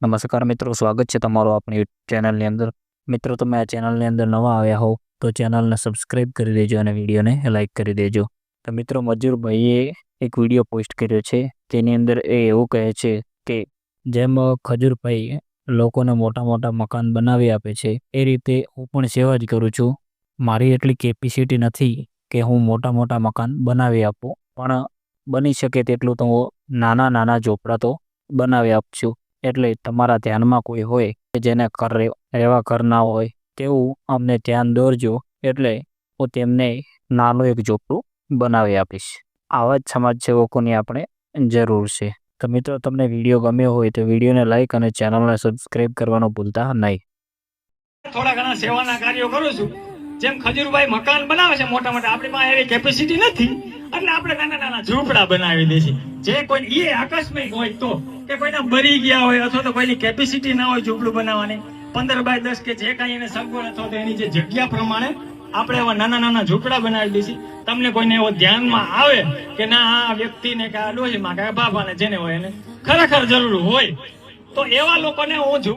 નમસ્કાર મિત્રો, સ્વાગત છે તમારું આપણી ચેનલની અંદર. મિત્રો, તમે આ ચેનલની અંદર નવા આવ્યા હોવ તો ચેનલને સબસ્ક્રાઈબ કરી દેજો અને વિડીયોને લાઇક કરી દેજો. તો મિત્રો, મજૂરભાઈએ એક વિડીયો પોસ્ટ કર્યો છે. તેની અંદર એ એવું કહે છે કે જેમ ખજૂરભાઈ લોકોને મોટા મોટા મકાન બનાવી આપે છે, એ રીતે હું પણ સેવા જ કરું છું. મારી એટલી કેપેસિટી નથી કે હું મોટા મોટા મકાન બનાવી આપું, પણ બની શકે તેટલું તો હું નાના નાના ઝૂંપડા તો બનાવી આપશું. એટલે તમારા ધ્યાનમાં કોઈ હોય કે જેને રહેવા ઘર ના હોય તેવું અમને ધ્યાન દોરજો, એટલે હું તેમને નાનું એક ઝૂંપડું બનાવી આપીશ. આવા જ સમાજ સેવકોની આપણે જરૂર છે. તો મિત્રો, તમને વિડીયો ગમ્યો હોય તો વિડીયોને લાઇક અને ચેનલને સબસ્ક્રાઈબ કરવાનું ભૂલતા નહીં. થોડા ઘણા સેવાના કાર્યો કરું છું. જેમ ખજૂરભાઈ મકાન બનાવે છે મોટા મોટા, આપણી પાસે એવી કેપેસિટી નથી, એટલે આપણે નાના નાના ઝૂંપડા બનાવી દે છે. જે કોઈ એ આકસ્મિક હોય તો, કે કોઈના મરી ગયા હોય અથવા તો કોઈની કેપેસિટી ના હોય ઝૂંપડું બનાવવાની 15x10 કે જે કાંઈ એને સગવડ અથવા તો એની જે જગ્યા પ્રમાણે આપણે એવા નાના નાના ઝૂંપડા બનાવી દઈશું. તમને કોઈને એવો ધ્યાનમાં આવે કે ના આ વ્યક્તિને કે આ ડોશીમાં કે બાપાને જેને હોય એને ખરેખર જરૂર હોય, તો એવા લોકોને હું